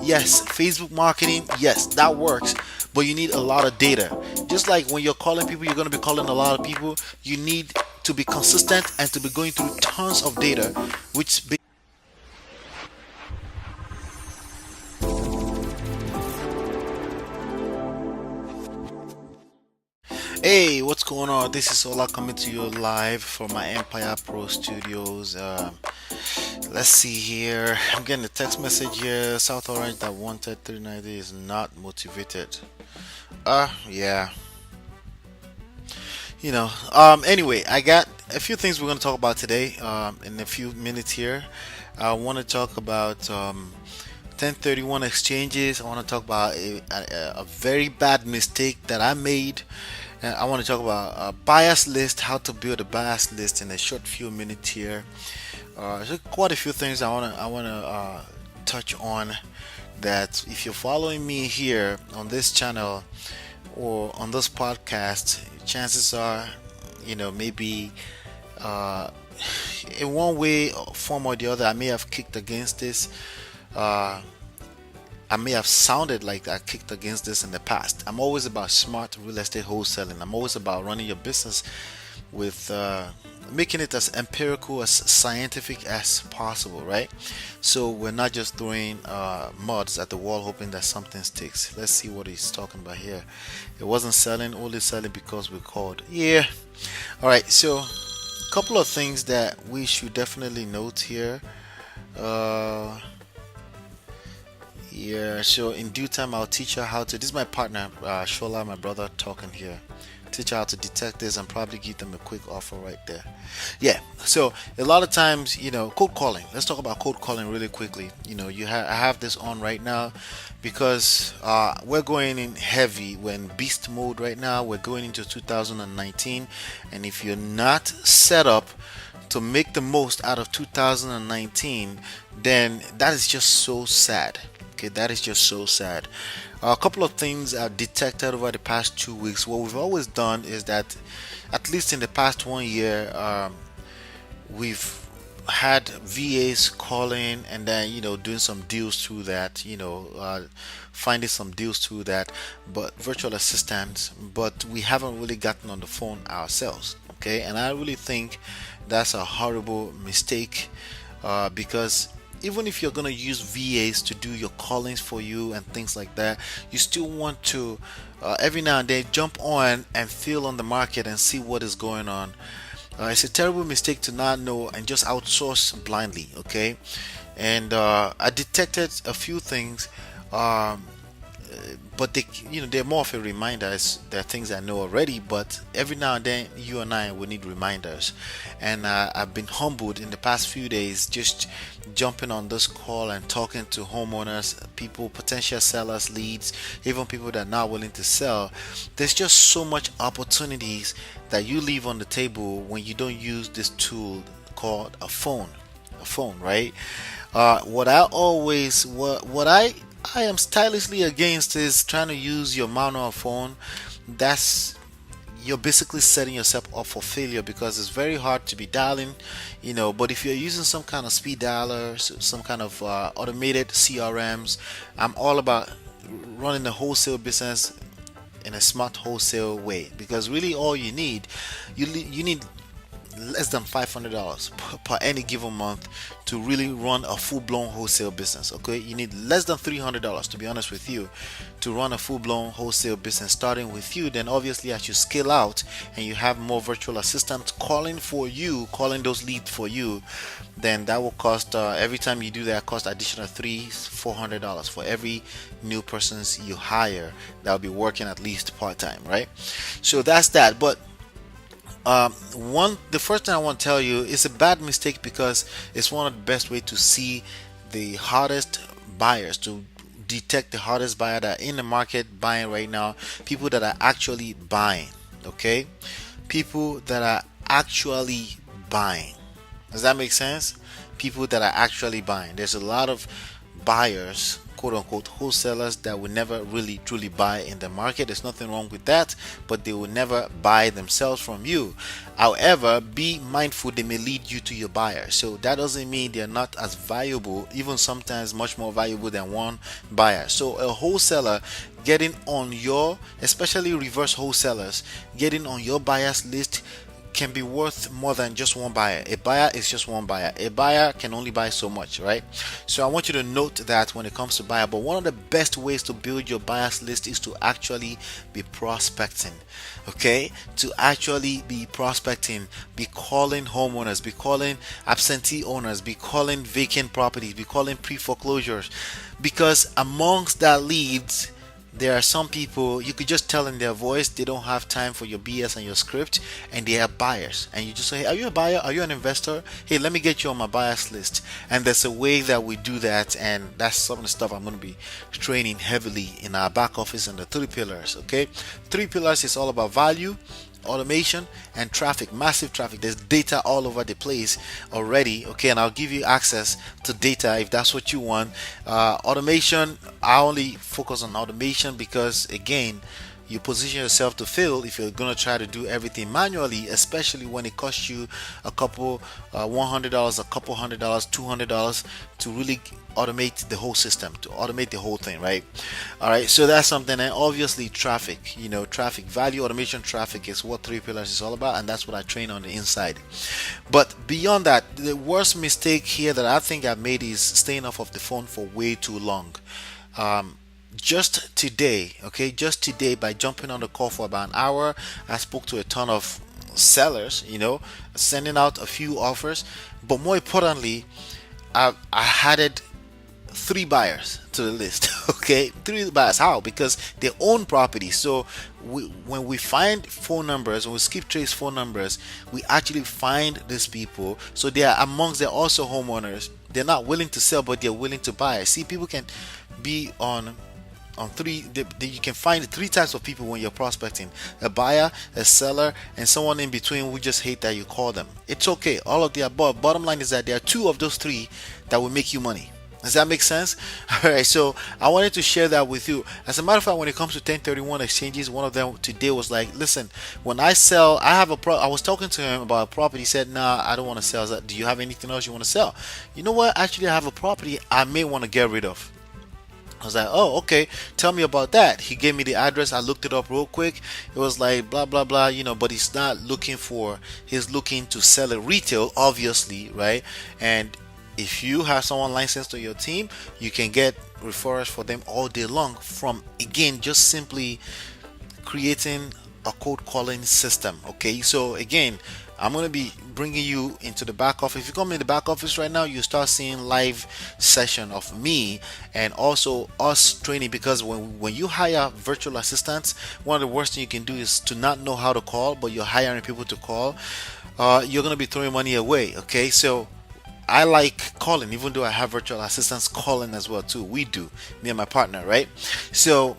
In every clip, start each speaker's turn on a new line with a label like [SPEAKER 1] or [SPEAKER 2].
[SPEAKER 1] Yes, Facebook marketing, yes, that works, but you need a lot of data. Just like when you're calling people, you're going to be calling a lot of people. You need to be consistent and to be going through tons of data, which hey, what's going on? This is Ola coming to you live from my Empire Pro Studios. Let's see here. I'm getting a text message here. South Orange that wanted 390 is not motivated. Yeah. Anyway, I got a few things we're going to talk about today in a few minutes here. I want to talk about 1031 exchanges. I want to talk about a very bad mistake that I made. And I want to talk about a bias list, how to build a bias list in a short few minutes here. So quite a few things I want to touch on. That if you're following me here on this channel or on this podcast, chances are, maybe uh, in one way, form or the other, I may have kicked against this. Uh, I may have sounded like I kicked against this in the past. I'm always about smart real estate wholesaling. I'm always about running your business with making it as empirical, as scientific as possible, right? So we're not just throwing muds at the wall hoping that something sticks. Let's see what he's talking about here. It wasn't selling, only selling because we called. Yeah. All right. So a couple of things that we should definitely note here. Uh, yeah, so in due time, I'll teach her how to. This is my partner, Shola, my brother, talking here. Teach her how to detect this and probably give them a quick offer right there. Yeah, so a lot of times, cold calling. Let's talk about cold calling really quickly. I have this on right now because we're going in heavy. We're in beast mode right now. We're going into 2019, and if you're not set up to make the most out of 2019, then that is just so sad. Okay, that is just so sad. A couple of things I've detected over the past 2 weeks. What we've always done is that, at least in the past 1 year, we've had VAs calling and then doing some deals through that, finding some deals through that, but virtual assistants. But we haven't really gotten on the phone ourselves. Okay, and I really think that's a horrible mistake because even if you're going to use VAs to do your callings for you and things like that, you still want to every now and then jump on and feel on the market and see what is going on. It's a terrible mistake to not know and just outsource blindly. Okay, and I detected a few things. Um, but they're more of a reminder. There are things I know already, but every now and then you and I will need reminders. And I've been humbled in the past few days just jumping on this call and talking to homeowners, people, potential sellers, leads, even people that are not willing to sell. There's just so much opportunities that you leave on the table when you don't use this tool called a phone, right? What I am stylishly against is trying to use your manual phone. That's You're basically setting yourself up for failure because it's very hard to be dialing, but if you're using some kind of speed dialer, some kind of automated CRMs, I'm all about running a wholesale business in a smart wholesale way, because really all you need less than $500 per any given month to really run a full-blown wholesale business. Okay, you need less than $300, to be honest with you, to run a full-blown wholesale business starting with you. Then obviously as you scale out and you have more virtual assistants calling those leads for you, then that will cost every time you do that, cost additional $300-400 for every new persons you hire that will be working at least part-time, right? So that's that. But the first thing I want to tell you is a bad mistake, because it's one of the best way to see the hardest buyers, to detect the hardest buyer that are in the market buying right now, people that are actually buying. Okay, people that are actually buying. Does that make sense? People that are actually buying. There's a lot of buyers, quote unquote wholesalers that will never really truly buy in the market. There's nothing wrong with that, but they will never buy themselves from you. However, be mindful, they may lead you to your buyer. So that doesn't mean they're not as valuable, even sometimes much more valuable than one buyer. So a wholesaler getting on your, especially reverse wholesalers, getting on your buyers list can be worth more than just one buyer. A buyer is just one buyer. A buyer can only buy so much, right? So I want you to note that when it comes to buyer. But one of the best ways to build your buyers list is to actually be prospecting. Okay, to actually be prospecting, be calling homeowners, be calling absentee owners, be calling vacant properties, be calling pre-foreclosures, because amongst that leads, there are some people you could just tell in their voice they don't have time for your BS and your script, and they are buyers. And you just say, hey, are you a buyer? Are you an investor? Hey, let me get you on my buyers list. And there's a way that we do that, and that's some of the stuff I'm going to be training heavily in our back office and the 3 pillars. Okay, 3 pillars is all about value, automation, and traffic. Massive traffic. There's data all over the place already. Okay, and I'll give you access to data if that's what you want. Automation, I only focus on automation because, again, you position yourself to fail if you're going to try to do everything manually, especially when it costs you a couple $100, a couple $100, $200 to really automate the whole system, to automate the whole thing, right? All right, so that's something. And obviously traffic, traffic, value, automation, traffic is what 3 pillars is all about, and that's what I train on the inside. But beyond that, the worst mistake here that I think I've made is staying off of the phone for way too long. Just today, by jumping on the call for about an hour, I spoke to a ton of sellers, sending out a few offers, but more importantly, I added 3 buyers to the list. Okay, 3 buyers. How? Because they own property. So when we find phone numbers, when we skip trace phone numbers, we actually find these people. So they're also homeowners. They're not willing to sell, but they're willing to buy. See, people can be on 3, you can find 3 types of people when you're prospecting: a buyer, a seller, and someone in between who just hate that you call them. It's okay, all of the above. Bottom line is that there are 2 of those 3 that will make you money. Does that make sense? All right, so I wanted to share that with you. As a matter of fact, when it comes to 1031 exchanges, one of them today was like, listen, when I sell, I was talking to him about a property. He said, nah, I don't want to sell. I was like, do you have anything else you want to sell? You know what? Actually, I have a property I may want to get rid of. I was like, oh, okay, tell me about that. He gave me the address. I looked it up real quick. It was like blah blah blah, but he's looking to sell it retail, obviously, right? And if you have someone licensed to your team, you can get referrals for them all day long from, again, just simply creating a cold calling system. Okay, so again, I'm going to be bringing you into the back office. If you come in the back office right now, you start seeing live session of me and also us training, because when you hire virtual assistants, one of the worst thing you can do is to not know how to call, but you're hiring people to call. You're going to be throwing money away. Okay, so I like calling, even though I have virtual assistants calling as well too. We do, me and my partner, right? So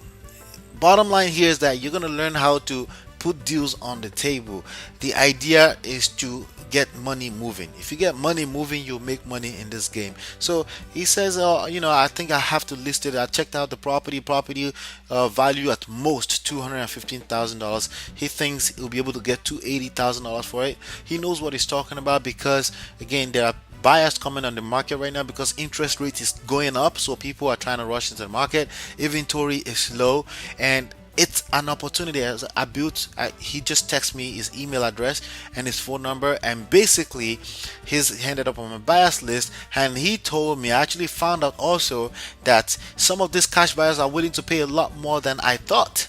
[SPEAKER 1] bottom line here is that you're going to learn how to put deals on the table. The idea is to get money moving. If you get money moving, you'll make money in this game. So he says, I think I have to list it. I checked out the property value at most $215,000. He thinks he'll be able to get $280,000 for it. He knows what he's talking about, because again, there are buyers coming on the market right now because interest rate is going up, so people are trying to rush into the market. Inventory is low, and it's an opportunity. He just texted me his email address and his phone number, and basically he's ended up on my buyers list. And he told me, I actually found out also that some of these cash buyers are willing to pay a lot more than I thought,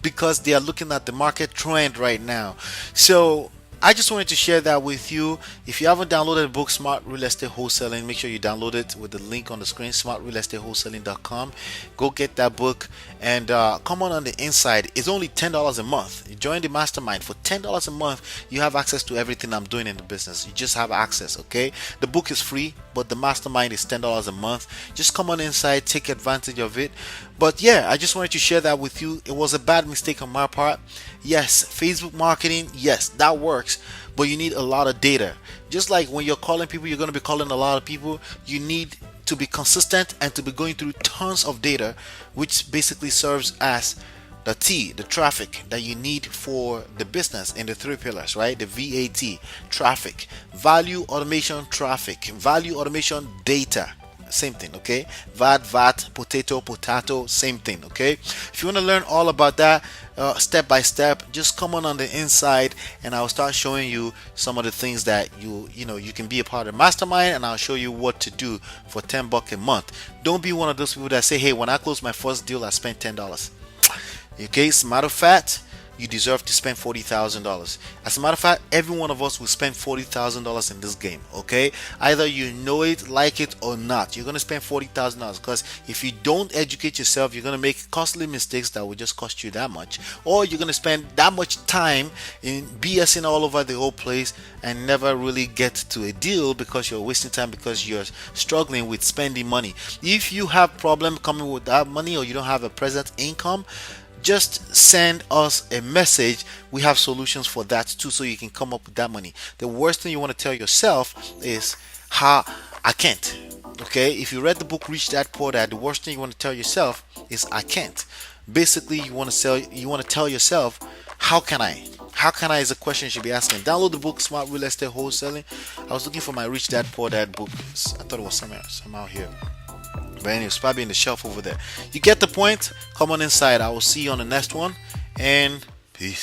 [SPEAKER 1] because they are looking at the market trend right now. So I just wanted to share that with you. If you haven't downloaded the book Smart Real Estate Wholesaling, make sure you download it with the link on the screen, smartrealestateWholesaling.com. Go get that book and come on the inside. It's only $10 a month. You join the mastermind for $10 a month. You have access to everything I'm doing in the business. You just have access, okay? The book is free, but the mastermind is $10 a month. Just come on inside, take advantage of it. But yeah, I just wanted to share that with you. It was a bad mistake on my part. Yes, Facebook marketing, yes, that works, but you need a lot of data. Just like when you're calling people, you're going to be calling a lot of people. You need to be consistent and to be going through tons of data, which basically serves as the traffic that you need for the business in the three pillars, right? The VAT, traffic, value automation, traffic, value automation, data. Same thing, okay? VAT, potato, same thing, okay? If you want to learn all about that step by step, just come on the inside, and I'll start showing you some of the things that you can be a part of the mastermind, and I'll show you what to do for $10 a month. Don't be one of those people that say, hey, when I close my first deal, I spent $10. Okay, as a matter of fact, you deserve to spend $40,000. As a matter of fact, every one of us will spend $40,000 in this game. Okay, either you know it, like it, or not, you're gonna spend $40,000, because if you don't educate yourself, you're gonna make costly mistakes that will just cost you that much, or you're gonna spend that much time in BSing all over the whole place and never really get to a deal because you're wasting time, because you're struggling with spending money. If you have problem coming with that money, or you don't have a present income, just send us a message. We have solutions for that too, so you can come up with that money. The worst thing you want to tell yourself is, how I can't. Okay, if you read the book Rich Dad Poor Dad, the worst thing you want to tell yourself is, I can't. Basically, you want to tell yourself, how can I? How can I is a question you should be asking. Download the book Smart Real Estate Wholesaling. I was looking for my Rich Dad Poor Dad book. I thought it was somehow here. But anyway, it's probably in the shelf over there. You get the point. Come on inside. I will see you on the next one, and peace.